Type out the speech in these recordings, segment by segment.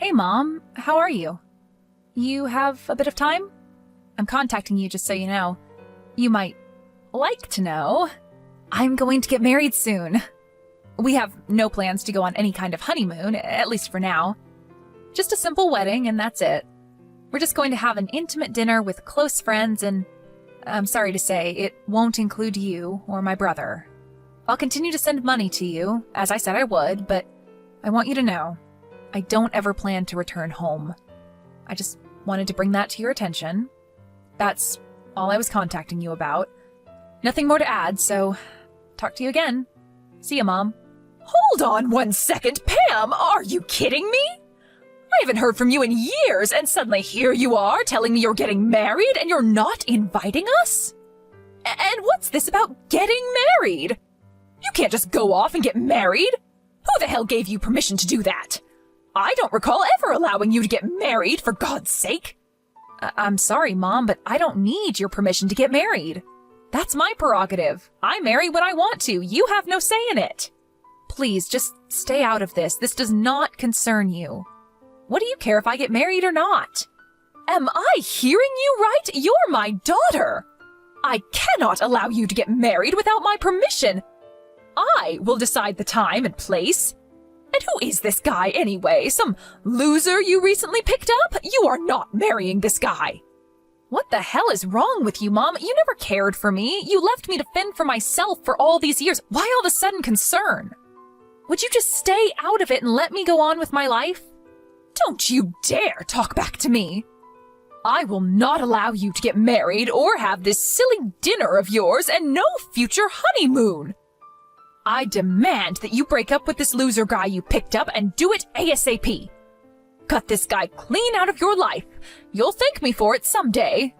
Hey, Mom. How are you? You have a bit of time? I'm contacting you just so you know. You might like to know. I'm going to get married soon. We have no plans to go on any kind of honeymoon, at least for now. Just a simple wedding, and that's it. We're just going to have an intimate dinner with close friends, and I'm sorry to say, it won't include you or my brother. I'll continue to send money to you, as I said I would, but I want you to know, I don't ever plan to return home. I just wanted to bring that to your attention. That's all I was contacting you about. Nothing more to add, so talk to you again. See ya, Mom. Hold on 1 second, Pam! Are you kidding me? I haven't heard from you in years, and suddenly here you are telling me you're getting married and you're not inviting us? And what's this about getting married? You can't just go off and get married. Who the hell gave you permission to do that? I don't recall ever allowing you to get married, for God's sake. I'm sorry, Mom, but I don't need your permission to get married. That's my prerogative. I marry when I want to. You have no say in it. Please, just stay out of this. This does not concern you. What do you care if I get married or not? Am I hearing you right? You're my daughter. I cannot allow you to get married without my permission. I will decide the time and place. And who is this guy anyway? Some loser you recently picked up? You are not marrying this guy. What the hell is wrong with you, Mom? You never cared for me. You left me to fend for myself for all these years. Why all of a sudden concern? Would you just stay out of it and let me go on with my life? Don't you dare talk back to me. I will not allow you to get married or have this silly dinner of yours and no future honeymoon. I demand that you break up with this loser guy you picked up and do it ASAP. Cut this guy clean out of your life. You'll thank me for it someday.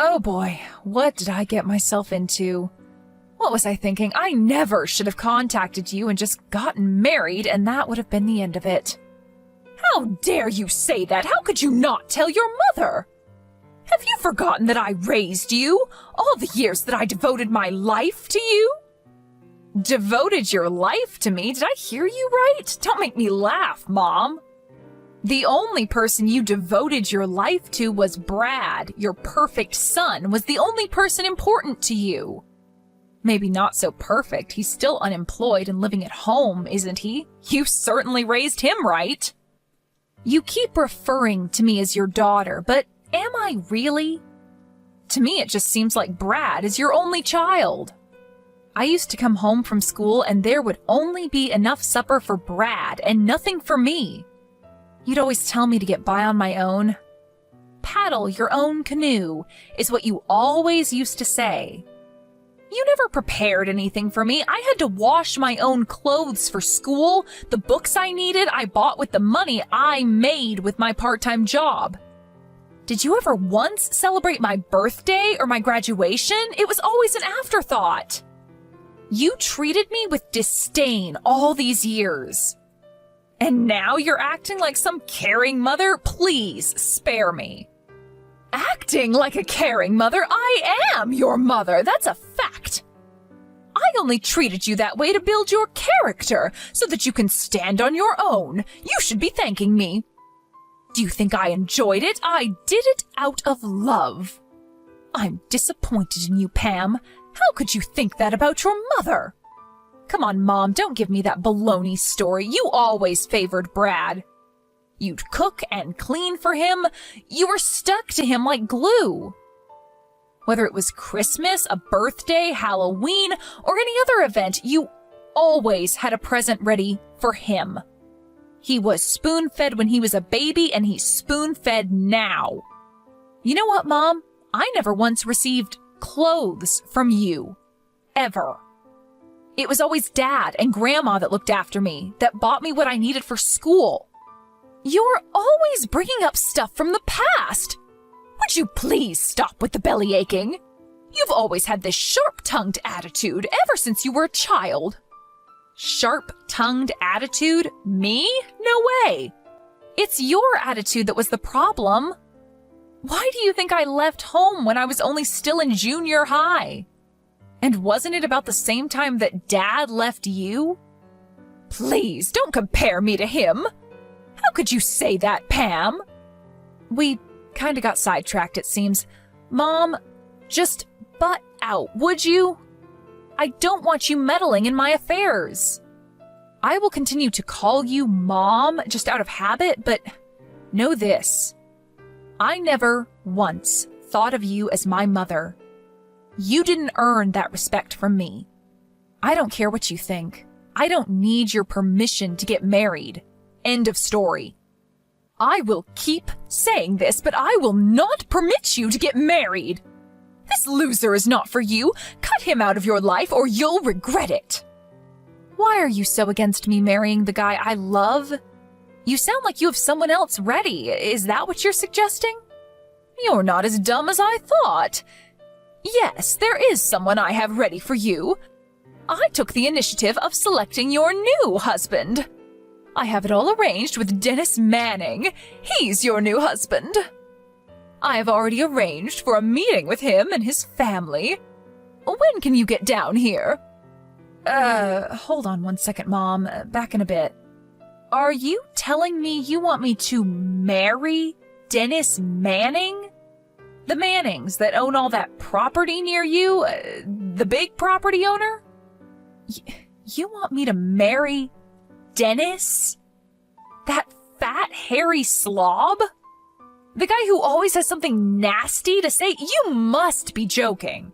Oh boy, what did I get myself into? What was I thinking? I never should have contacted you and just gotten married, and that would have been the end of it. How dare you say that? How could you not tell your mother? Have you forgotten that I raised you? All the years that I devoted my life to you? Devoted your life to me? Did I hear you right? Don't make me laugh, Mom. The only person you devoted your life to was Brad. Your perfect son was the only person important to you. Maybe not so perfect. He's still unemployed and living at home, isn't he? You certainly raised him right. You keep referring to me as your daughter, but am I really? To me, it just seems like Brad is your only child. I used to come home from school and there would only be enough supper for Brad and nothing for me. You'd always tell me to get by on my own. Paddle your own canoe is what you always used to say. You never prepared anything for me. I had to wash my own clothes for school. The books I needed, I bought with the money I made with my part-time job. Did you ever once celebrate my birthday or my graduation? It was always an afterthought. You treated me with disdain all these years. And now you're acting like some caring mother? Please, spare me. Acting like a caring mother? I am your mother. That's a fact. I only treated you that way to build your character so that you can stand on your own. You should be thanking me. Do you think I enjoyed it? I did it out of love. I'm disappointed in you, Pam. How could you think that about your mother? Come on, Mom, don't give me that baloney story. You always favored Brad. You'd cook and clean for him. You were stuck to him like glue. Whether it was Christmas, a birthday, Halloween, or any other event, you always had a present ready for him. He was spoon-fed when he was a baby, and he's spoon-fed now. You know what, Mom? I never once received clothes from you. Ever. It was always Dad and Grandma that looked after me, that bought me what I needed for school. You're always bringing up stuff from the past. Would you please stop with the belly aching? You've always had this sharp-tongued attitude ever since you were a child. Sharp-tongued attitude? Me? No way. It's your attitude that was the problem. Why do you think I left home when I was only still in junior high? And wasn't it about the same time that Dad left you? Please, don't compare me to him. How could you say that, Pam? We kinda got sidetracked, it seems. Mom, just butt out, would you? I don't want you meddling in my affairs. I will continue to call you Mom just out of habit, but know this. I never once thought of you as my mother. You didn't earn that respect from me. I don't care what you think. I don't need your permission to get married. End of story. I will keep saying this, but I will not permit you to get married. This loser is not for you. Cut him out of your life or you'll regret it. Why are you so against me marrying the guy I love? You sound like you have someone else ready. Is that what you're suggesting? You're not as dumb as I thought. Yes, there is someone I have ready for you. I took the initiative of selecting your new husband. I have it all arranged with Dennis Manning. He's your new husband. I have already arranged for a meeting with him and his family. When can you get down here? Hold on one second, Mom. Back in a bit. Are you telling me you want me to marry Dennis Manning? The Mannings that own all that property near you? The big property owner? You want me to marry Dennis? That fat, hairy slob? The guy who always has something nasty to say? You must be joking.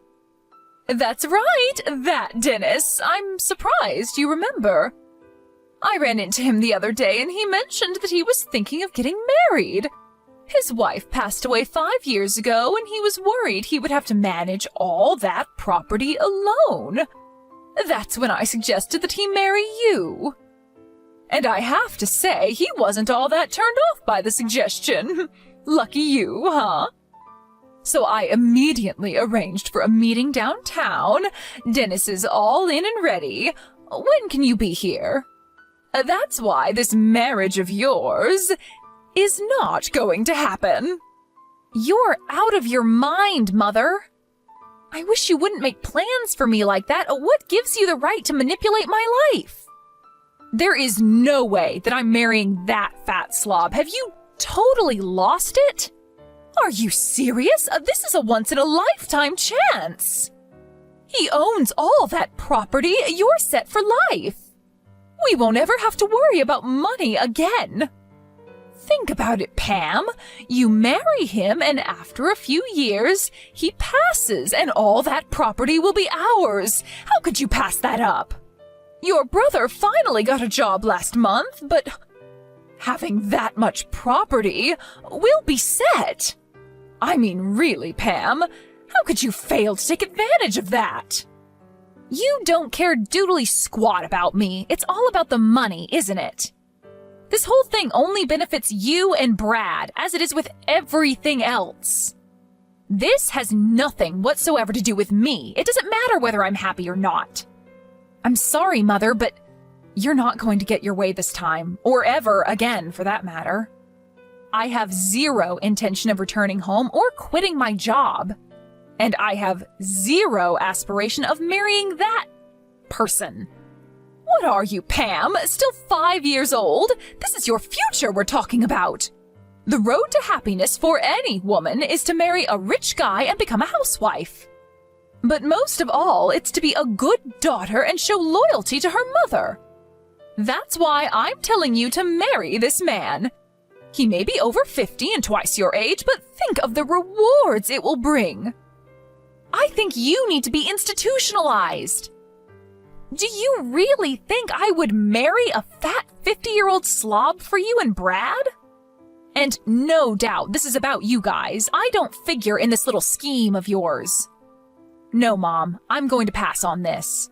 That's right, that Dennis. I'm surprised you remember. I ran into him the other day and he mentioned that he was thinking of getting married. His wife passed away 5 years ago and he was worried he would have to manage all that property alone. That's when I suggested that he marry you. And I have to say, he wasn't all that turned off by the suggestion. Lucky you, huh? So I immediately arranged for a meeting downtown. Dennis is all in and ready. When can you be here? That's why this marriage of yours is not going to happen. You're out of your mind, Mother. I wish you wouldn't make plans for me like that. What gives you the right to manipulate my life? There is no way that I'm marrying that fat slob. Have you totally lost it? Are you serious? This is a once-in-a-lifetime chance. He owns all that property. You're set for life. We won't ever have to worry about money again. Think about it, Pam. You marry him, and after a few years, he passes, and all that property will be ours. How could you pass that up? Your brother finally got a job last month, but having that much property, we'll be set. I mean, really, Pam, how could you fail to take advantage of that? You don't care doodly squat about me. It's all about the money, isn't it? This whole thing only benefits you and Brad, as it is with everything else. This has nothing whatsoever to do with me. It doesn't matter whether I'm happy or not. I'm sorry, Mother, but you're not going to get your way this time, or ever again, for that matter. I have zero intention of returning home or quitting my job. And I have zero aspiration of marrying that person. What are you, Pam? Still 5 years old? This is your future we're talking about. The road to happiness for any woman is to marry a rich guy and become a housewife. But most of all, it's to be a good daughter and show loyalty to her mother. That's why I'm telling you to marry this man. He may be over 50 and twice your age, but think of the rewards it will bring. I think you need to be institutionalized. Do you really think I would marry a fat 50-year-old slob for you and Brad? And no doubt this is about you guys. I don't figure in this little scheme of yours. No, Mom, I'm going to pass on this.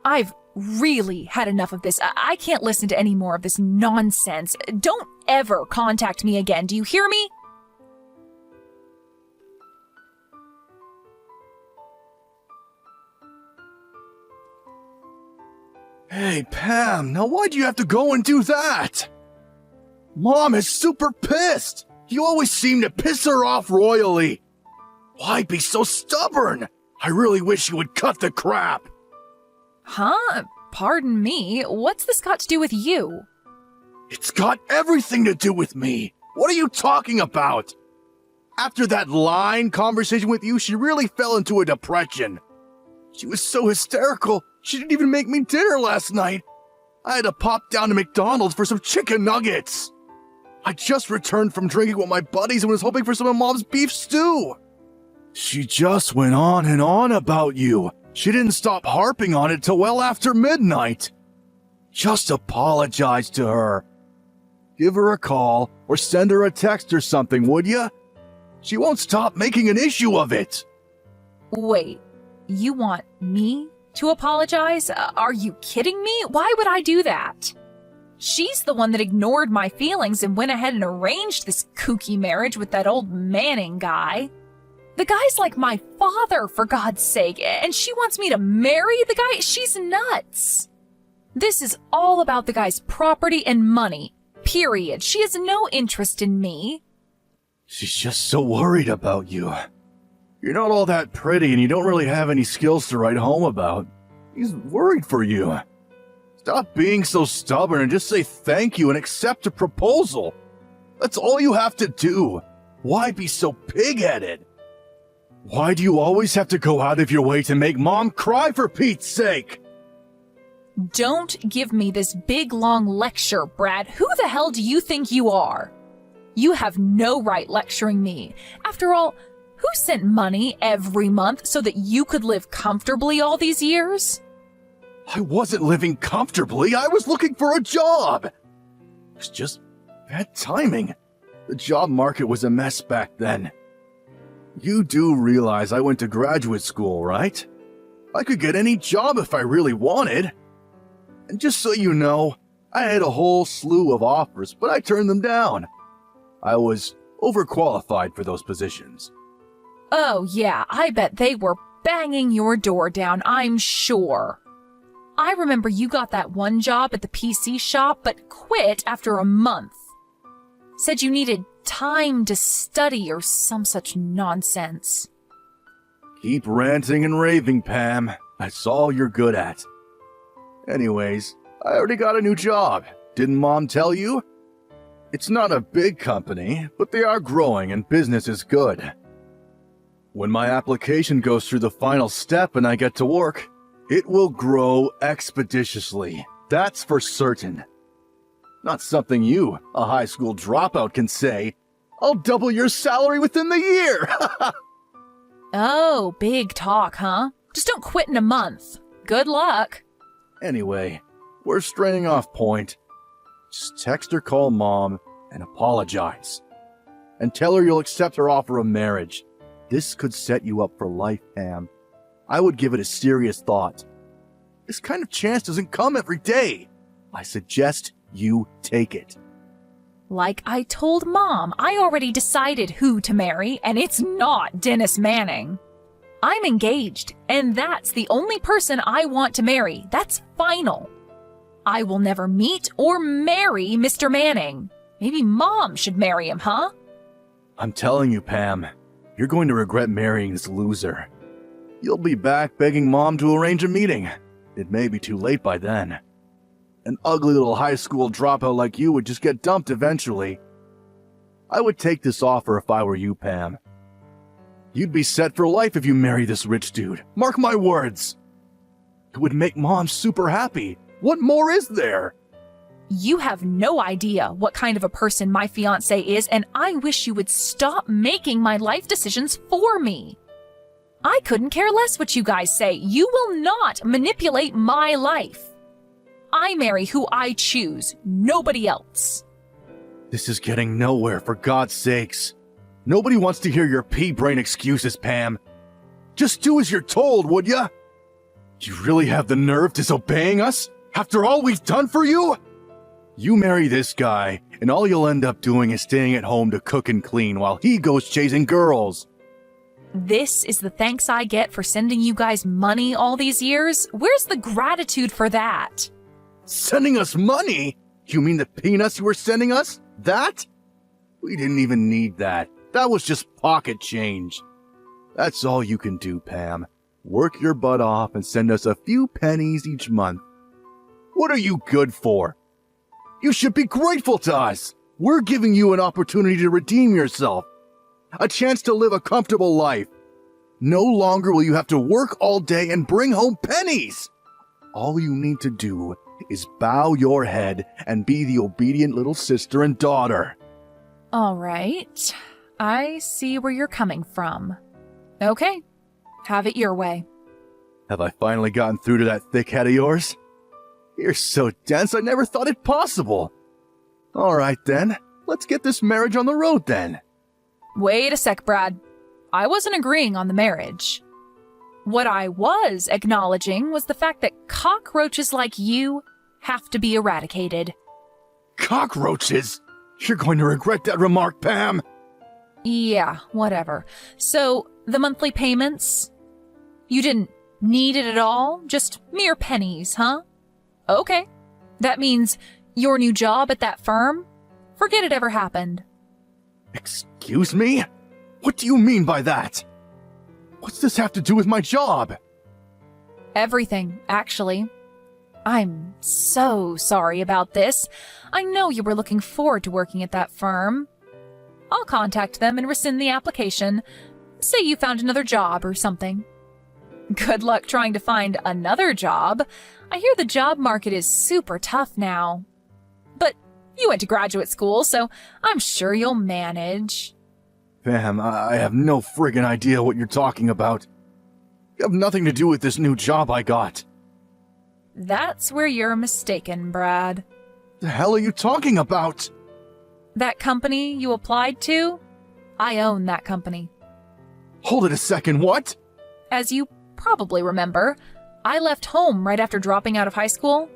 I've really had enough of this. I can't listen to any more of this nonsense. Don't ever contact me again. Do you hear me? Hey, Pam, now why'd you have to go and do that? Mom is super pissed. You always seem to piss her off royally. Why be so stubborn? I really wish you would cut the crap. Huh? Pardon me, what's this got to do with you? It's got everything to do with me. What are you talking about? After that line conversation with you, she really fell into a depression. She was so hysterical, she didn't even make me dinner last night. I had to pop down to McDonald's for some chicken nuggets. I just returned from drinking with my buddies and was hoping for some of Mom's beef stew. She just went on and on about you. She didn't stop harping on it till well after midnight. Just apologize to her. Give her a call or send her a text or something, would ya? She won't stop making an issue of it. Wait, you want me to apologize? Are you kidding me? Why would I do that? She's the one that ignored my feelings and went ahead and arranged this kooky marriage with that old Manning guy. The guy's like my father, for God's sake, and she wants me to marry the guy? She's nuts. This is all about the guy's property and money, period. She has no interest in me. She's just so worried about you. You're not all that pretty and you don't really have any skills to write home about. He's worried for you. Stop being so stubborn and just say thank you and accept a proposal. That's all you have to do. Why be so pig-headed? Why do you always have to go out of your way to make Mom cry, for Pete's sake? Don't give me this big long lecture, Brad. Who the hell do you think you are? You have no right lecturing me. After all, who sent money every month so that you could live comfortably all these years? I wasn't living comfortably. I was looking for a job. It was just bad timing. The job market was a mess back then. You do realize I went to graduate school, right? I could get any job if I really wanted. And just so you know, I had a whole slew of offers, but I turned them down. I was overqualified for those positions. Oh yeah, I bet they were banging your door down, I'm sure. I remember you got that one job at the PC shop, but quit after a month. Said you needed time to study or some such nonsense. Keep ranting and raving, Pam. That's all you're good at. Anyways, I already got a new job. Didn't Mom tell you? It's not a big company, but they are growing and business is good. When my application goes through the final step and I get to work, it will grow expeditiously. That's for certain. Not something you, a high school dropout, can say. I'll double your salary within the year! Oh, big talk, huh? Just don't quit in a month. Good luck. Anyway, we're straying off point. Just text or call Mom and apologize. And tell her you'll accept her offer of marriage. This could set you up for life, Pam. I would give it a serious thought. This kind of chance doesn't come every day. I suggest you take it. Like I told Mom, I already decided who to marry, and it's not Dennis Manning. I'm engaged, and that's the only person I want to marry. That's final. I will never meet or marry Mr. Manning. Maybe Mom should marry him, huh? I'm telling you, Pam, you're going to regret marrying this loser. You'll be back begging Mom to arrange a meeting. It may be too late by then. An ugly little high school dropout like you would just get dumped eventually. I would take this offer if I were you, Pam. You'd be set for life if you marry this rich dude. Mark my words. It would make Mom super happy. What more is there? You have no idea what kind of a person my fiancé is, and I wish you would stop making my life decisions for me. I couldn't care less what you guys say. You will not manipulate my life. I marry who I choose, nobody else. This is getting nowhere, for God's sakes. Nobody wants to hear your pea-brain excuses, Pam. Just do as you're told, would ya? You really have the nerve disobeying us? After all we've done for you? You marry this guy, and all you'll end up doing is staying at home to cook and clean while he goes chasing girls. This is the thanks I get for sending you guys money all these years? Where's the gratitude for that? Sending us money? You mean the peanuts you were sending us? That? We didn't even need that. That was just pocket change. That's all you can do, Pam. Work your butt off and send us a few pennies each month. What are you good for? You should be grateful to us. We're giving you an opportunity to redeem yourself. A chance to live a comfortable life. No longer will you have to work all day and bring home pennies. All you need to do is bow your head and be the obedient little sister and daughter. All right. I see where you're coming from. Okay. Have it your way. Have I finally gotten through to that thick head of yours? You're so dense I never thought it possible. All right then, let's get this marriage on the road then. Wait a sec, Brad. I wasn't agreeing on the marriage. What I was acknowledging was the fact that cockroaches like you have to be eradicated. Cockroaches? You're going to regret that remark, Pam. Yeah, whatever. So, the monthly payments? You didn't need it at all? Just mere pennies, huh? Okay. That means your new job at that firm? Forget it ever happened. Excuse me? What do you mean by that? What's this have to do with my job? Everything, actually. I'm so sorry about this. I know you were looking forward to working at that firm. I'll contact them and rescind the application. Say you found another job or something. Good luck trying to find another job. I hear the job market is super tough now. But you went to graduate school, so I'm sure you'll manage. Pam, I have no friggin' idea what you're talking about. You have nothing to do with this new job I got. That's where you're mistaken, Brad. The hell are you talking about? That company you applied to? I own that company. Hold it a second, what? As you probably remember, I left home right after dropping out of high school.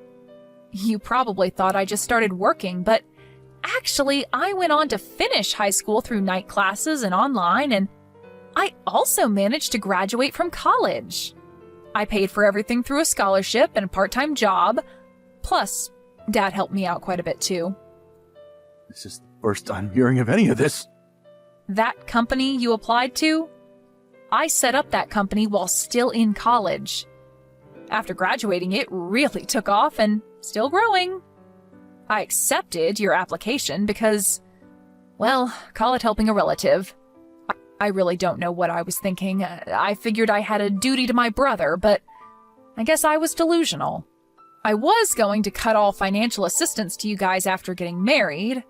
You probably thought I just started working, but actually I went on to finish high school through night classes and online, and I also managed to graduate from college. I paid for everything through a scholarship and a part-time job. Plus, Dad helped me out quite a bit too. This is the first I'm hearing of any of this. That company you applied to? I set up that company while still in college. After graduating, it really took off and still growing. I accepted your application because, well, call it helping a relative. I really don't know what I was thinking. I figured I had a duty to my brother, but I guess I was delusional. I was going to cut all financial assistance to you guys after getting married,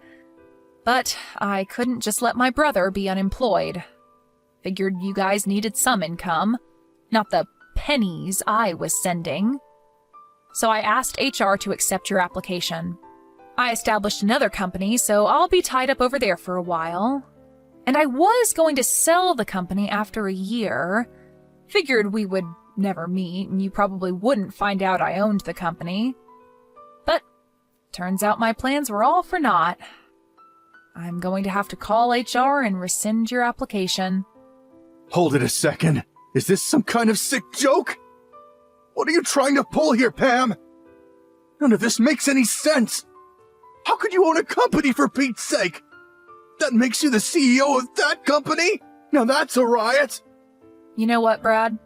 but I couldn't just let my brother be unemployed. Figured you guys needed some income, not the pennies I was sending. So I asked HR to accept your application. I established another company, so I'll be tied up over there for a while. And I was going to sell the company after a year. Figured we would never meet, and you probably wouldn't find out I owned the company. But turns out my plans were all for naught. I'm going to have to call HR and rescind your application. Hold it a second. Is this some kind of sick joke? What are you trying to pull here, Pam? None of this makes any sense. How could you own a company, for Pete's sake? That makes you the CEO of that company? Now that's a riot. You know what, Brad?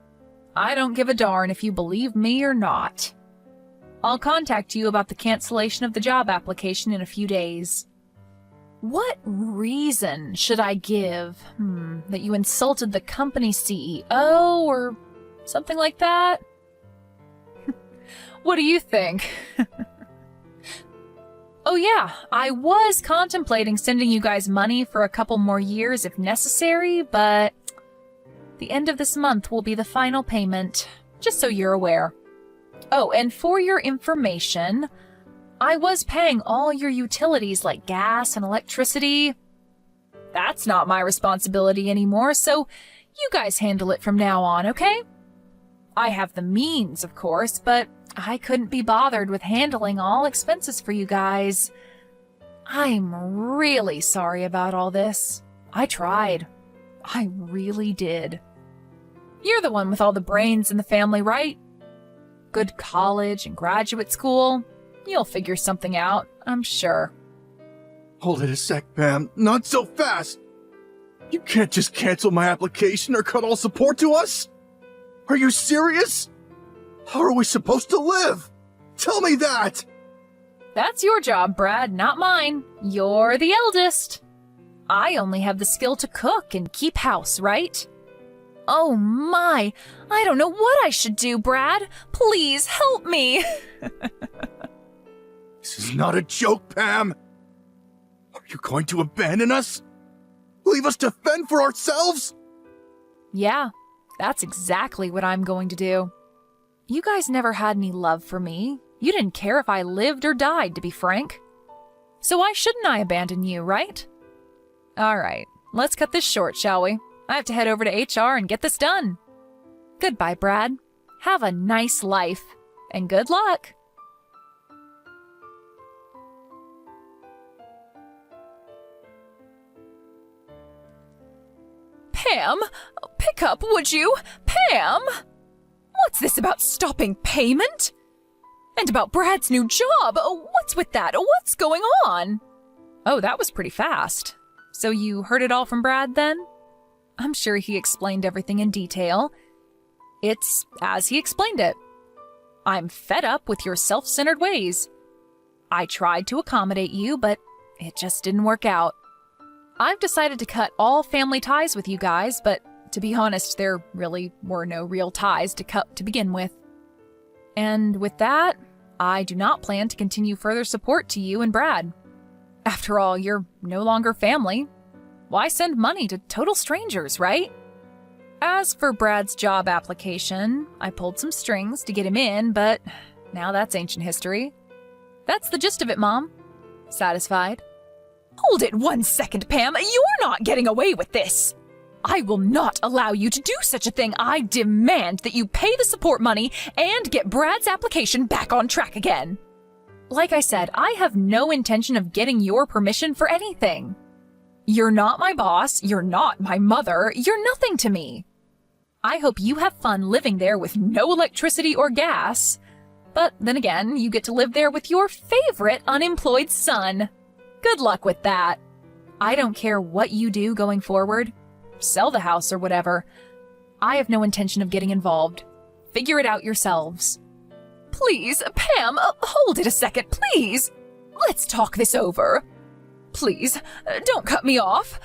I don't give a darn if you believe me or not. I'll contact you about the cancellation of the job application in a few days. What reason should I give? That you insulted the company CEO or something like that? What do you think? Oh yeah, I was contemplating sending you guys money for a couple more years if necessary, but the end of this month will be the final payment, just so you're aware. Oh, and for your information, I was paying all your utilities like gas and electricity. That's not my responsibility anymore, so you guys handle it from now on, okay? I have the means, of course, but I couldn't be bothered with handling all expenses for you guys. I'm really sorry about all this. I tried. I really did. You're the one with all the brains in the family, right? Good college and graduate school. You'll figure something out, I'm sure. Hold it a sec, Pam. Not so fast. You can't just cancel my application or cut all support to us? Are you serious? How are we supposed to live? Tell me that! That's your job, Brad, not mine. You're the eldest. I only have the skill to cook and keep house, right? Oh my, I don't know what I should do, Brad. Please help me. This is not a joke, Pam. Are you going to abandon us? Leave us to fend for ourselves? Yeah, that's exactly what I'm going to do. You guys never had any love for me. You didn't care if I lived or died, to be frank. So why shouldn't I abandon you, right? All right, let's cut this short, shall we? I have to head over to HR and get this done. Goodbye, Brad. Have a nice life, and good luck. Pam, pick up, would you? Pam! What's this about stopping payment? And about Brad's new job? What's with that? What's going on? Oh, that was pretty fast. So you heard it all from Brad, then? I'm sure he explained everything in detail. It's as he explained it. I'm fed up with your self-centered ways. I tried to accommodate you, but it just didn't work out. I've decided to cut all family ties with you guys, but to be honest, there really were no real ties to cut to begin with. And with that, I do not plan to continue further support to you and Brad. After all, you're no longer family. Why send money to total strangers, right? As for Brad's job application, I pulled some strings to get him in, but now that's ancient history. That's the gist of it, Mom. Satisfied? Hold it 1 second, Pam. You're not getting away with this. I will not allow you to do such a thing. I demand that you pay the support money and get Brad's application back on track again. Like I said, I have no intention of getting your permission for anything. You're not my boss, you're not my mother, you're nothing to me. I hope you have fun living there with no electricity or gas. But then again, you get to live there with your favorite unemployed son. Good luck with that. I don't care what you do going forward. Sell the house or whatever. I have no intention of getting involved. Figure it out yourselves. Please, Pam, hold it a second, please. Let's talk this over. Please, don't cut me off.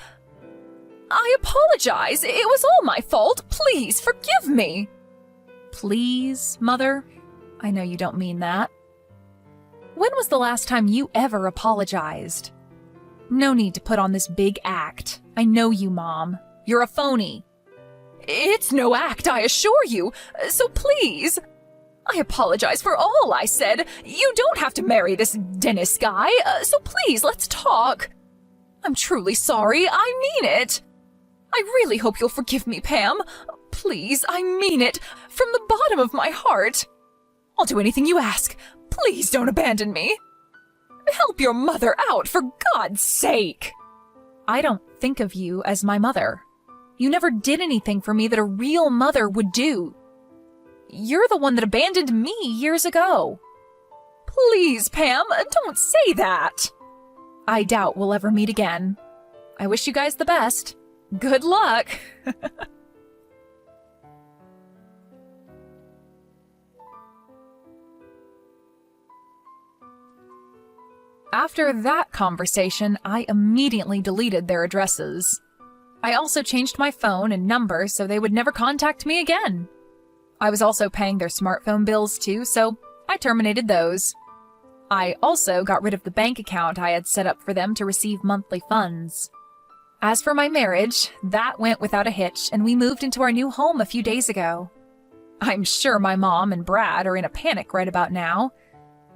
I apologize. It was all my fault. Please, forgive me. Please, Mother? I know you don't mean that. When was the last time you ever apologized? No need to put on this big act. I know you, Mom. You're a phony. It's no act, I assure you. So please. I apologize for all I said. You don't have to marry this Dennis guy, so please, let's talk. I'm truly sorry. I mean it. I really hope you'll forgive me, Pam. Please, I mean it. From the bottom of my heart. I'll do anything you ask. Please don't abandon me. Help your mother out, for God's sake. I don't think of you as my mother. You never did anything for me that a real mother would do. You're the one that abandoned me years ago. Please, Pam, don't say that. I doubt we'll ever meet again. I wish you guys the best. Good luck. After that conversation, I immediately deleted their addresses. I also changed my phone and number so they would never contact me again. I was also paying their smartphone bills too, so I terminated those. I also got rid of the bank account I had set up for them to receive monthly funds. As for my marriage, that went without a hitch, and we moved into our new home a few days ago. I'm sure my mom and Brad are in a panic right about now.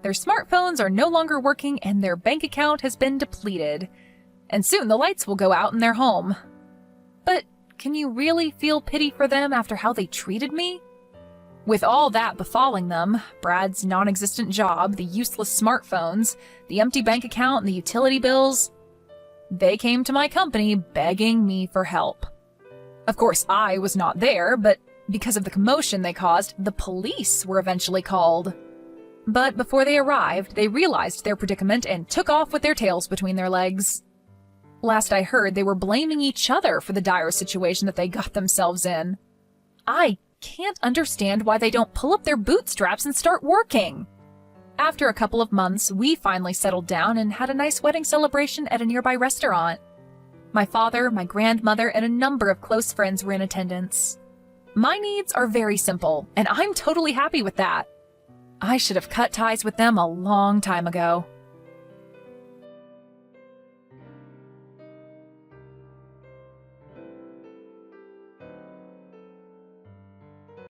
Their smartphones are no longer working and their bank account has been depleted. And soon the lights will go out in their home. But can you really feel pity for them after how they treated me? With all that befalling them, Brad's non-existent job, the useless smartphones, the empty bank account, and the utility bills, they came to my company begging me for help. Of course, I was not there, but because of the commotion they caused, the police were eventually called. But before they arrived, they realized their predicament and took off with their tails between their legs. Last I heard, they were blaming each other for the dire situation that they got themselves in. I can't understand why they don't pull up their bootstraps and start working. After a couple of months, we finally settled down and had a nice wedding celebration at a nearby restaurant. My father, my grandmother, and a number of close friends were in attendance. My needs are very simple, and I'm totally happy with that. I should have cut ties with them a long time ago.